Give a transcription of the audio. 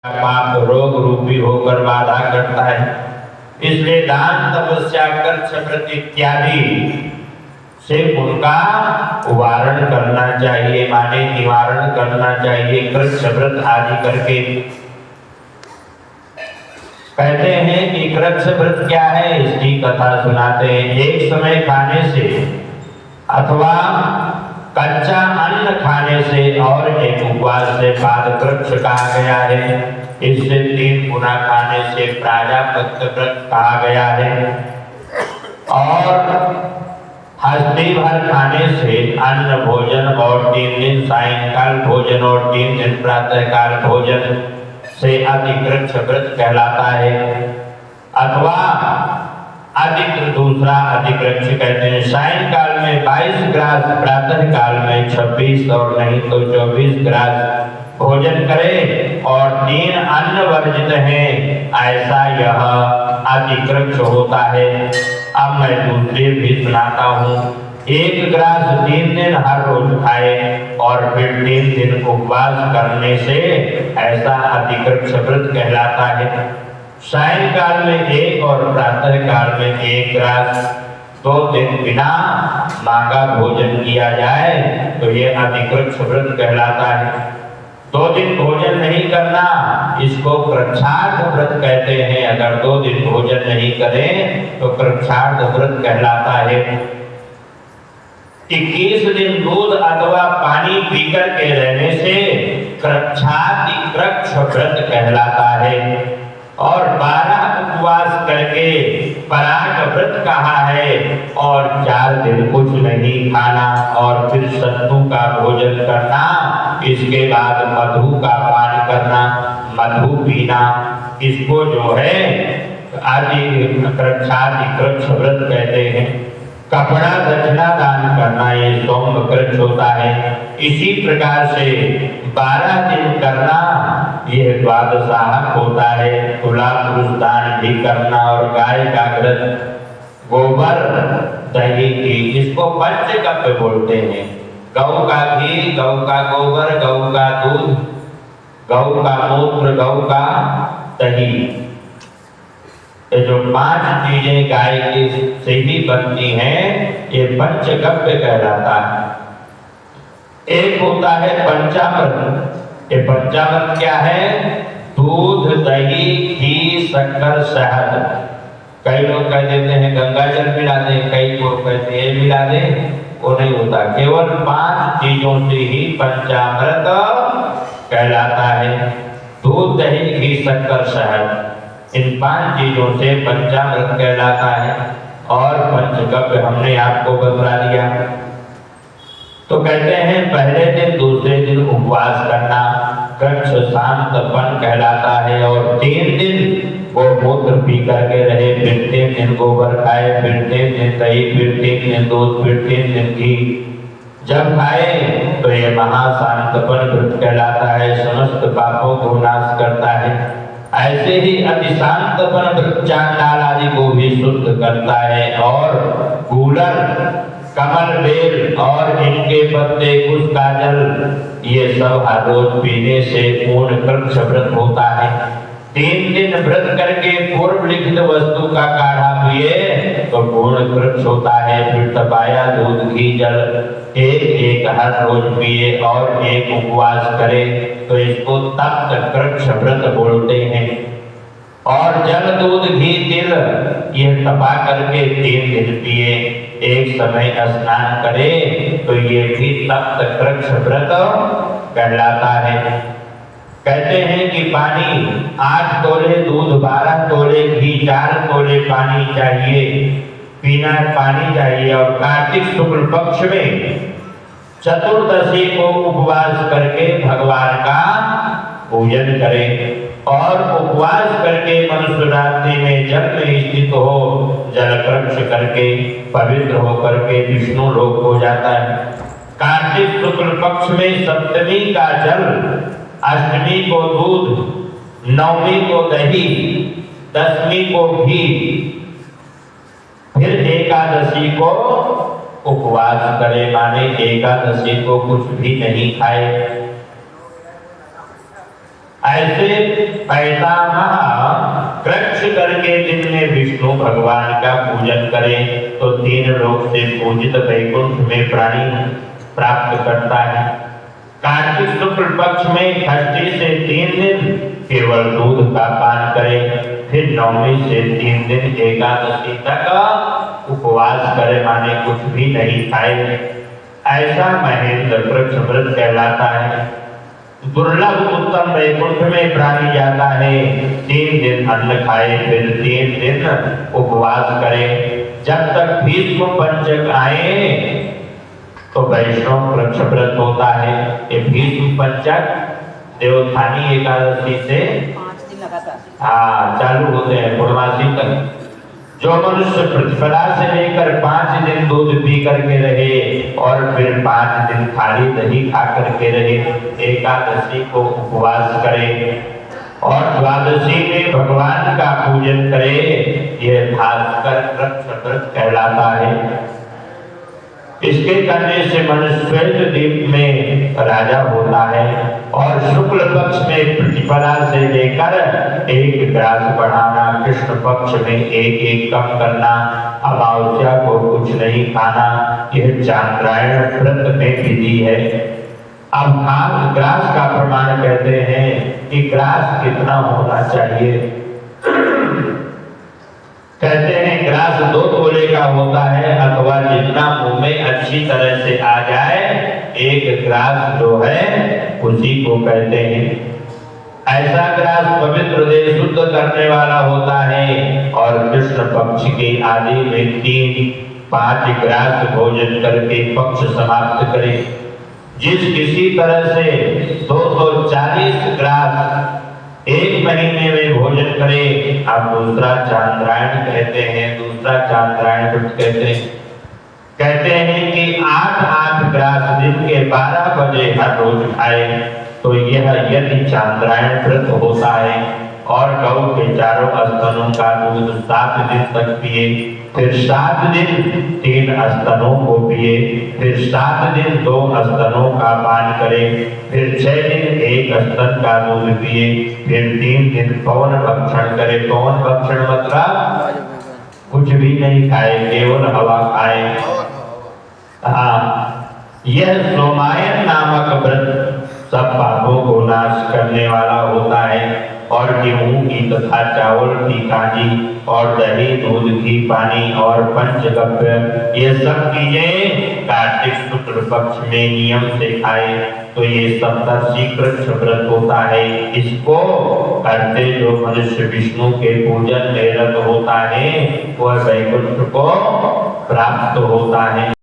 पाप रोग रूपी होकर बाधा करता है। इसलिए दान, तपस्या, कृच्छ व्रत इत्यादि से उनका वारण करना चाहिए, माने निवारण करना चाहिए। कृच्छ व्रत आदि करके कहते हैं कि कृच्छ व्रत क्या है, इसकी कथा सुनाते हैं। एक समय खाने से अथवा कच्चा अन्न खाने से और एक उपवास से पादकृच्छ कहा गया है। इससे 3 गुना खाने से प्राजापत्य व्रत कहा गया है। और हस्ती भर खाने से अन्न भोजन और 3 दिन सायंकाल भोजन और 3 दिन प्रातःकाल भोजन से अधिकृच्छ व्रत कहलाता है। अथवा दूसरा अधिकृच्छ कहते हैं। सायंकाल में 22 ग्रास, प्रातः काल में 26 और नहीं तो 24 ग्रास भोजन करे और 3 अन्न वर्जित हैं, ऐसा यह अधिकृच्छ होता है। अब मैं दूसरे भी सुनाता हूँ। 1 ग्रास 3 दिन हर रोज खाए और फिर 3 दिन उपवास करने से ऐसा अधिकृच्छ व्रत कहलाता है। सायंकाल में 1 और प्रातः काल में 1 ग्रास 2 दिन बिना मांगा भोजन किया जाए तो ये अधिकृच्छ व्रत कहलाता है। 2 दिन भोजन नहीं करना, इसको कृच्छार्थ व्रत कहते हैं। अगर 2 दिन भोजन नहीं करें तो कृच्छार्थ व्रत कहलाता है। 21 दिन दूध अथवा पानी पीकर के रहने से कृच्छातिकृच्छ व्रत कहलाता है। और 12 उपवास करके पराग व्रत कहा है। और 4 दिन कुछ नहीं खाना और फिर सत्तू का भोजन करना, इसके बाद मधु का पान करना, मधु पीना, इसको जो है कृच्छातिकृच्छ व्रत कहते हैं। कपड़ा दक्षिणा दान करना, ये सोमकृच्छ होता है। इसी प्रकार से 12 दिन करना, यह द्वादशाहक होता है। तुला पुरुष दान भी करना और गाय का घृत, गोबर, दही घी, इसको पंचगव्य बोलते हैं। गौ का घी, गौ का गोबर, गौ का दूध, गौ का मूत्र, गौ का दही, ये जो 5 चीजें गाय की से ही बनती हैं, ये पंचगव्य कहलाता है। एक होता है पंचामृत। ये पंचामृत क्या है? दूध, दही, घी, शक्कर, शहद। कई लोग कह देते हैं गंगा जल मिला दे, कई लोग कहते हैं मिला दे, वो नहीं होता। केवल 5 चीजों से ही पंचामृत कहलाता है। दूध, दही, घी, शक्कर, शहद, इन 5 चीजों से पंचामृत कहलाता है। और पंचगव्य हमने आपको बतला दिया। तो कहते हैं पहले दिन दूसरे दिन उपवास करना कृच्छ शांतपन कहलाता है। और 3 दिन गोमूत्र पी करके रहे, फिर 3 दिन गोबर खाए, फिर 3 दिन दही, फिर 3 दिन दूध, फिर 3 दिन घी जब खाए तो ये महाशांतपन व्रत कहलाता है। समस्त पापों को नाश करता है। ऐसे ही अतिशांतपन व्रत चांडाल आदि को भी शुद्ध करता है। और कूलर, कमल, बेल और इनके पत्ते, कुश का जल, ये सब हर रोज पीने से पूर्ण कृच्छ व्रत होता है। 3 दिन व्रत करके पूर्व लिखित वस्तु का काढ़ा पिए तो पूर्ण कृच्छ होता है। फिर तपाया दूध, घी, जल एक हर रोज पिए और 1 उपवास करे तो इसको तप्त कृच्छ व्रत बोलते हैं। और जल, दूध, घी, तिल ये तपा करके 3 दिन पिए, एक समय स्नान करे तो ये भी तप्त कृच्छ व्रत कहलाता है। कहते हैं कि पानी 8 तोले दूध, 12 तोले घी, 4 तोले पानी चाहिए, पीना पानी चाहिए। और कार्तिक शुक्ल पक्ष में चतुर्दशी को उपवास करके भगवान का पूजन करें। और उपवास करके मनुष्य रात्रि में जल में स्थित हो, जल कृच्छ करके पवित्र होकर के विष्णु लोक हो जाता है। कार्तिक शुक्ल पक्ष में सप्तमी का जल, अष्टमी को दूध, नवमी को दही, दसवीं को घी, फिर एकादशी को उपवास करे, माने एकादशी को कुछ भी नहीं खाए। ऐसे पैतामह कृच्छ करके जिनने विष्णु भगवान का पूजन करे तो 3 लोक से पूजित वैकुंठ में प्राणी प्राप्त करता है। कार्तिक शुक्ल पक्ष में षष्ठी से 3 दिन केवल दूध का पान करे, फिर नवमी से 3 दिन एकादशी तक उपवास करे, माने कुछ भी नहीं खाए। ऐसा महेंद्र वृक्ष व्रत कहलाता है। दुर्लभ उत्तम वैकुंठ में प्राणी जाता है, 3 दिन अन्न खाए, फिर 3 दिन उपवास करे। जब तक भीष्म पंचक आए तो वैष्णव वृक्ष व्रत होता है। ये भीष्म पंचक देवोत्थानी एकादशी से 5 दिन लगातार चालू होते हैं पूर्णमासी तक। जो मनुष्य प्रतिपदा से लेकर 5 दिन दूध पी करके रहे और फिर 5 दिन खाली दही खा करके रहे, एकादशी को उपवास करे और द्वादशी में भगवान का पूजन करे, यह भास्कर वृक्ष व्रत कहलाता है। इसके करने से मनुष्य श्वेत द्वीप में राजा होता है और शुक्ल पक्ष में प्रतिपदा से लेकर 1 ग्रास बढ़ाना, कृष्ण पक्ष में 1 कम करना, अमावस्या को कुछ नहीं खाना, यह चांद्रायण व्रत में विधि है। अब आप ग्रास का प्रमाण कहते हैं कि ग्रास कितना होना चाहिए। कहते हैं ग्रास 2 तोले का होता है, अथवा जितना मुंह में अच्छी तरह से आ जाए 1 ग्रास जो है उसी को कहते हैं। ऐसा ग्रास पवित्र देह शुद्ध करने वाला होता है और कृष्ण पक्ष के आदि में 3-5 ग्रास भोजन करके पक्ष समाप्त करे। जिस किसी तरह से 240 ग्रास 1 महीने में भोजन करे, आप दूसरा चांद्रायण कहते हैं, दूसरा चांद्रायण व्रत कहते हैं। कहते हैं कि 8-8 ग्रास दिन के 12 बजे हर रोज खाए तो यह यदि चांद्रायण व्रत होता है। और गौ के चारों स्तनों का दूध 7 दिन तक पिए, फिर 7 दिन 3 स्तनों को पिए, फिर 7 दिन 2 स्तनों का पान करे, फिर 6 दिन 1 स्तन का दूध पिए, फिर 3 दिन पवन भक्षण करे। पवन भक्षण मतलब कुछ भी नहीं खाए, केवल हवा खाए। यह सोमायन नामक व्रत सब पापों को नाश करने वाला होता है और गेहूं की तथा चावल की कांजी और दही, दूध, घी, पानी और पंचगव्य ये सब चीजें कार्तिक शुक्ल पक्ष में नियम से खाए तो ये सप्तर्षि वृक्ष व्रत होता है। इसको करते जो मनुष्य विष्णु के पूजन में रत होता है वह वैकुंठ को प्राप्त होता है।